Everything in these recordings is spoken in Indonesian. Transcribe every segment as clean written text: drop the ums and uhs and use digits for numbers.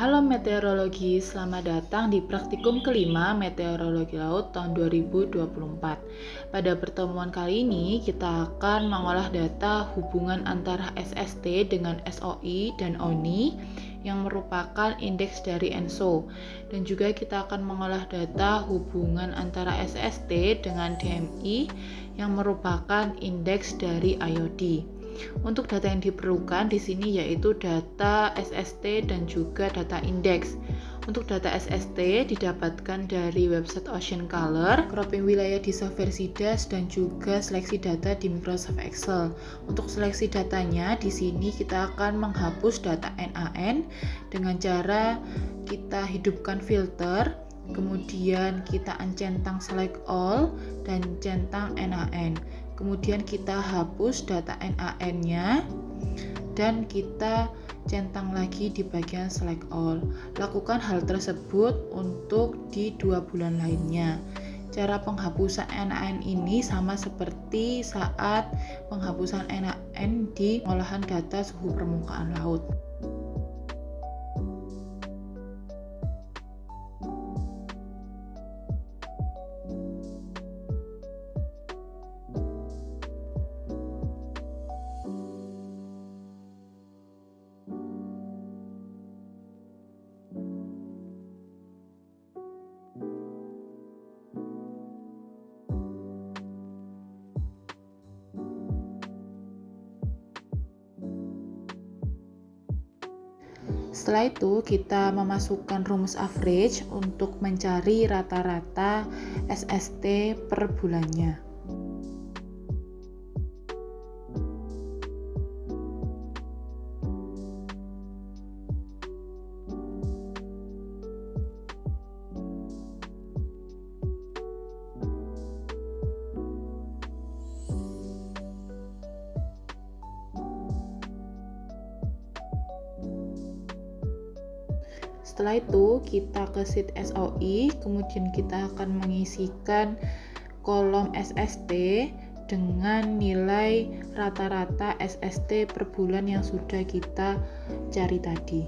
Halo meteorologi, selamat datang di praktikum kelima Meteorologi Laut tahun 2024. Pada pertemuan kali ini, kita akan mengolah data hubungan antara SST dengan SOI dan ONI yang merupakan indeks dari ENSO. Dan juga kita akan mengolah data hubungan antara SST dengan DMI yang merupakan indeks dari IOD. Untuk data yang diperlukan di sini yaitu data SST dan juga data indeks. Untuk data SST didapatkan dari website Ocean Color, cropping wilayah di software CDAS dan juga seleksi data di Microsoft Excel. Untuk seleksi datanya di sini kita akan menghapus data NaN dengan cara kita hidupkan filter, kemudian kita uncentang select all dan centang NaN. Kemudian kita hapus data NaN-nya dan kita centang lagi di bagian select all. Lakukan hal tersebut untuk di 2 bulan lainnya. Cara penghapusan NaN ini sama seperti saat penghapusan NaN di pengolahan data suhu permukaan laut. Setelah itu kita memasukkan rumus average untuk mencari rata-rata SST per bulannya. Setelah itu kita ke sheet SOI, kemudian kita akan mengisikan kolom SST dengan nilai rata-rata SST per bulan yang sudah kita cari tadi.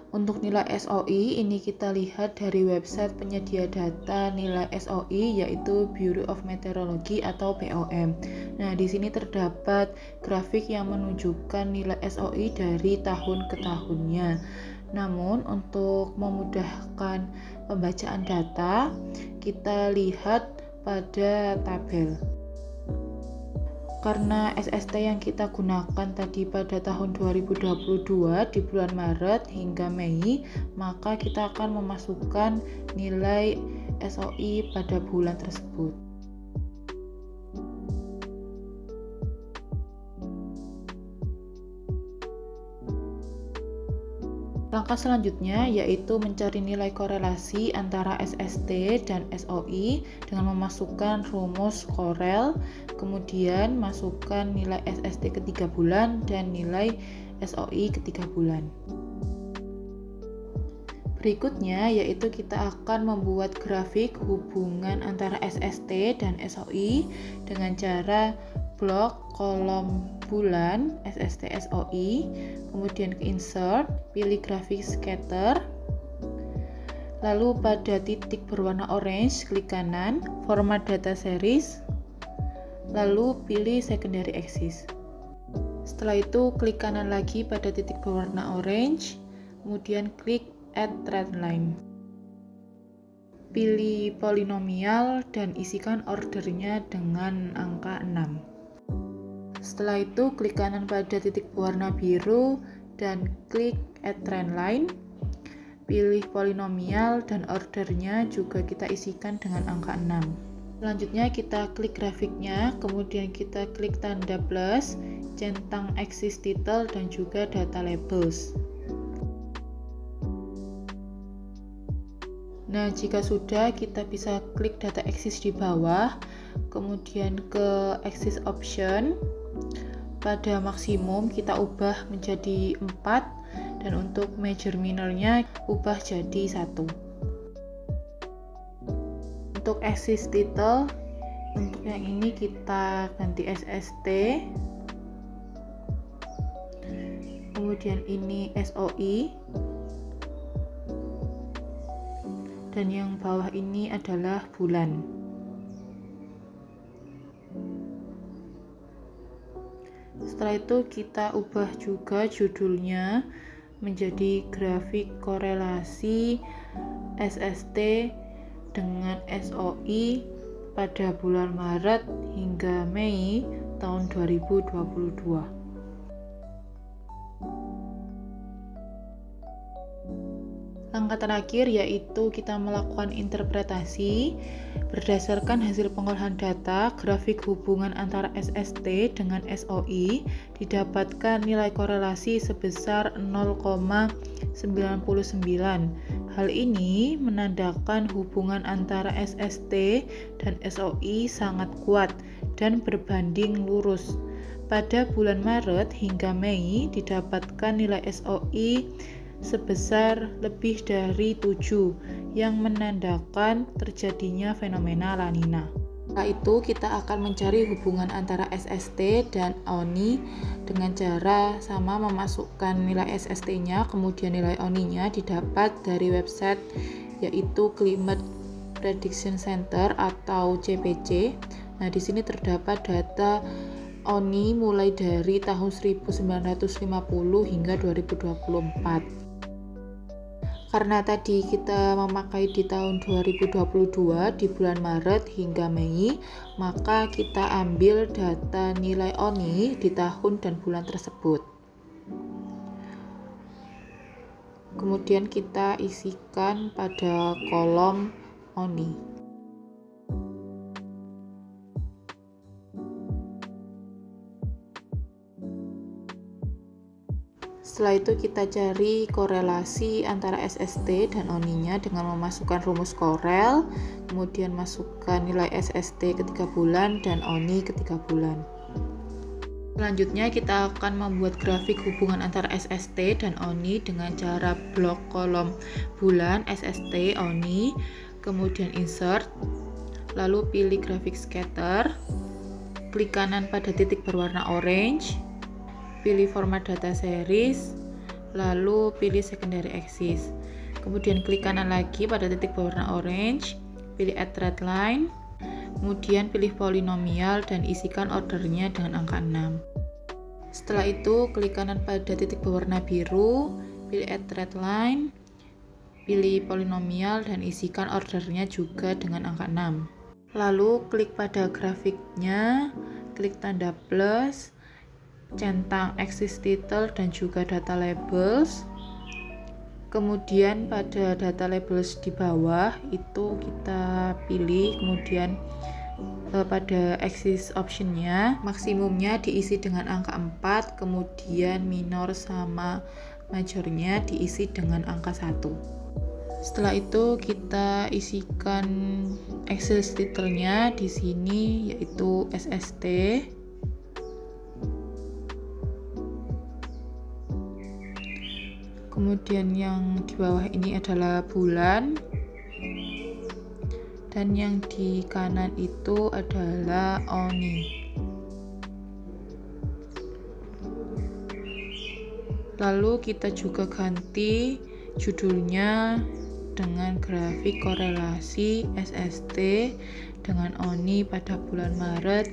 Untuk nilai SOI ini kita lihat dari website penyedia data nilai SOI yaitu Bureau of Meteorology atau BOM. Nah, di sini terdapat grafik yang menunjukkan nilai SOI dari tahun ke tahunnya. Namun untuk memudahkan pembacaan data, kita lihat pada tabel. Karena SST yang kita gunakan tadi pada tahun 2022 di bulan Maret hingga Mei, maka kita akan memasukkan nilai SOI pada bulan tersebut. Langkah selanjutnya yaitu mencari nilai korelasi antara SST dan SOI dengan memasukkan rumus Corel, kemudian masukkan nilai SST ke 3 bulan dan nilai SOI ke 3 bulan. Berikutnya yaitu kita akan membuat grafik hubungan antara SST dan SOI dengan cara blok kolom bulan SST SOI, kemudian ke insert, pilih grafik scatter, lalu pada titik berwarna orange klik kanan, format data series, lalu pilih secondary axis. Setelah itu klik kanan lagi pada titik berwarna orange, kemudian klik add trendline. Pilih polinomial dan isikan ordernya dengan angka 6. Setelah itu klik kanan pada titik berwarna biru dan klik add trendline. Pilih polinomial dan ordernya juga kita isikan dengan angka 6. Selanjutnya kita klik grafiknya, kemudian kita klik tanda plus, centang axis title dan juga data labels. Nah, jika sudah, kita bisa klik data axis di bawah, kemudian ke axis option. Pada maksimum kita ubah menjadi 4 dan untuk major minornya ubah jadi 1. Untuk axis title Untuk yang ini kita ganti SST, kemudian ini SOI, dan yang bawah ini adalah bulan. Setelah itu kita ubah juga judulnya menjadi grafik korelasi SST dengan SOI pada bulan Maret hingga Mei tahun 2022. Langkah terakhir yaitu kita melakukan interpretasi berdasarkan hasil pengolahan data. Grafik hubungan antara SST dengan SOI didapatkan nilai korelasi sebesar 0,99. Hal ini menandakan hubungan antara SST dan SOI sangat kuat dan berbanding lurus. Pada bulan Maret hingga Mei didapatkan nilai SOI sebesar lebih dari 7 yang menandakan terjadinya fenomena La Nina. Setelah itu kita akan mencari hubungan antara SST dan ONI dengan cara sama memasukkan nilai SST-nya, kemudian nilai ONI-nya didapat dari website yaitu Climate Prediction Center atau CPC. Nah, di sini terdapat data ONI mulai dari tahun 1950 hingga 2024. Karena tadi kita memakai di tahun 2022 di bulan Maret hingga Mei, maka kita ambil data nilai ONI di tahun dan bulan tersebut. Kemudian kita isikan pada kolom ONI. Setelah itu kita cari korelasi antara SST dan ONI-nya dengan memasukkan rumus Corel, kemudian masukkan nilai SST ketika bulan dan ONI ketika bulan. Selanjutnya kita akan membuat grafik hubungan antara SST dan ONI dengan cara blok kolom bulan, SST, ONI, kemudian insert, lalu pilih grafik scatter, klik kanan pada titik berwarna orange, pilih format data series, lalu pilih secondary axis. Kemudian klik kanan lagi pada titik berwarna orange, pilih add red line, kemudian pilih polinomial dan isikan ordernya dengan angka 6. Setelah itu klik kanan pada titik berwarna biru, pilih add red line, pilih polinomial dan isikan ordernya juga dengan angka 6. Lalu klik pada grafiknya, klik tanda plus, centang axis title dan juga data labels. Kemudian pada data labels di bawah itu kita pilih, kemudian pada axis optionnya maksimumnya diisi dengan angka 4, kemudian minor sama majornya diisi dengan angka 1. Setelah itu kita isikan axis title-nya di sini yaitu SST. Kemudian yang di bawah ini adalah bulan, dan yang di kanan itu adalah ONI. Lalu kita juga ganti judulnya dengan grafik korelasi SST dengan ONI pada bulan Maret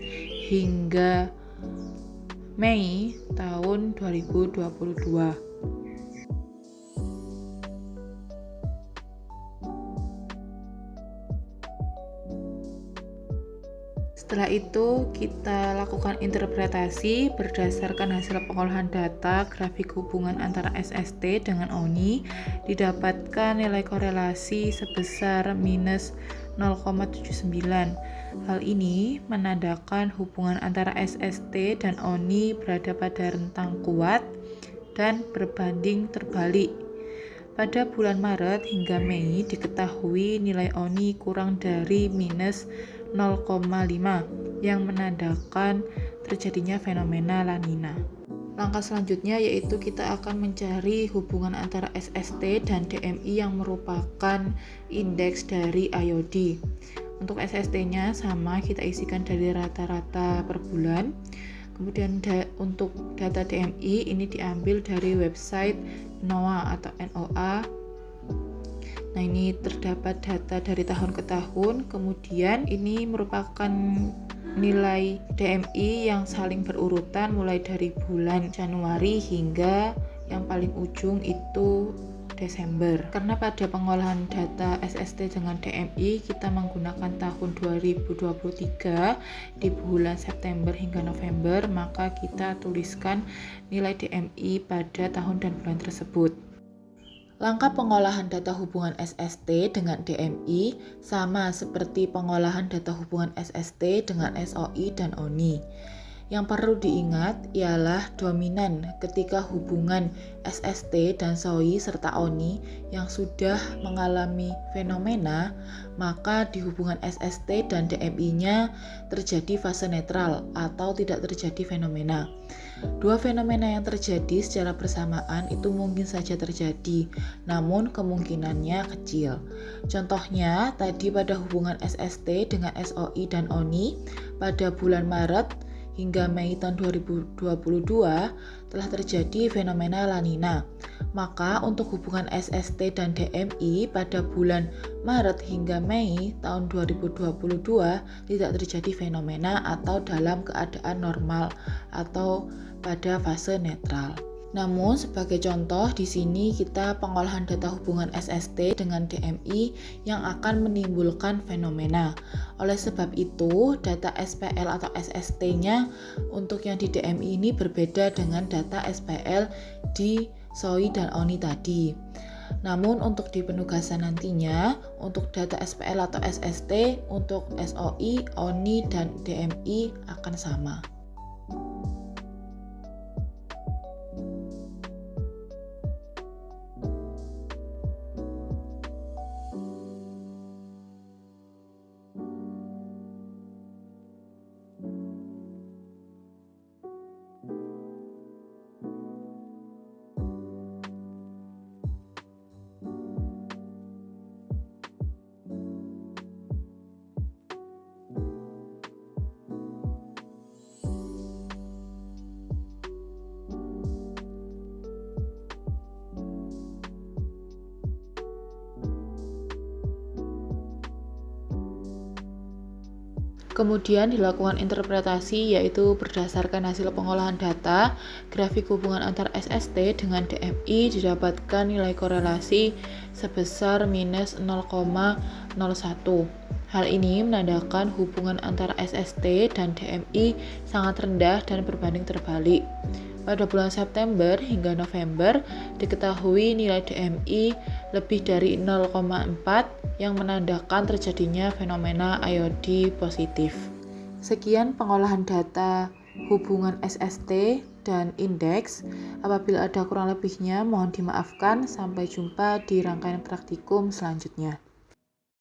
hingga Mei tahun 2022. Setelah itu kita lakukan interpretasi berdasarkan hasil pengolahan data. Grafik hubungan antara SST dengan ONI didapatkan nilai korelasi sebesar minus 0,79. Hal ini menandakan hubungan antara SST dan ONI berada pada rentang kuat dan berbanding terbalik. Pada bulan Maret hingga Mei diketahui nilai ONI kurang dari minus 0,5 yang menandakan terjadinya fenomena La Nina. Langkah selanjutnya yaitu kita akan mencari hubungan antara SST dan DMI yang merupakan indeks dari IOD. Untuk SST-nya sama, kita isikan dari rata-rata per bulan. Kemudian untuk data DMI ini diambil dari website NOA atau NOA. Nah, ini terdapat data dari tahun ke tahun. Kemudian ini merupakan nilai DMI yang saling berurutan mulai dari bulan Januari hingga yang paling ujung itu Desember. Karena pada pengolahan data SST dengan DMI kita menggunakan tahun 2023 di bulan September hingga November, maka kita tuliskan nilai DMI pada tahun dan bulan tersebut. Langkah pengolahan data hubungan SST dengan DMI sama seperti pengolahan data hubungan SST dengan SOI dan ONI. Yang perlu diingat ialah dominan ketika hubungan SST dan SOI serta ONI yang sudah mengalami fenomena, maka di hubungan SST dan DMI-nya terjadi fase netral atau tidak terjadi fenomena. Dua fenomena yang terjadi secara bersamaan itu mungkin saja terjadi, namun kemungkinannya kecil. Contohnya, tadi pada hubungan SST dengan SOI dan ONI pada bulan Maret hingga Mei tahun 2022 telah terjadi fenomena La Nina. Maka untuk hubungan SST dan DMI pada bulan Maret hingga Mei tahun 2022 tidak terjadi fenomena atau dalam keadaan normal atau pada fase netral. Namun sebagai contoh di sini kita pengolahan data hubungan SST dengan DMI yang akan menimbulkan fenomena. Oleh sebab itu, data SPL atau SST-nya untuk yang di DMI ini berbeda dengan data SPL di SOI dan ONI tadi. Namun untuk di penugasan nantinya, untuk data SPL atau SST, untuk SOI, ONI, dan DMI akan sama. Kemudian dilakukan interpretasi, yaitu berdasarkan hasil pengolahan data, grafik hubungan antara SST dengan DMI didapatkan nilai korelasi sebesar minus 0,01. Hal ini menandakan hubungan antara SST dan DMI sangat rendah dan berbanding terbalik. Pada bulan September hingga November diketahui nilai DMI lebih dari 0,4 yang menandakan terjadinya fenomena IOD positif. Sekian pengolahan data hubungan SST dan indeks. Apabila ada kurang lebihnya mohon dimaafkan. Sampai jumpa di rangkaian praktikum selanjutnya.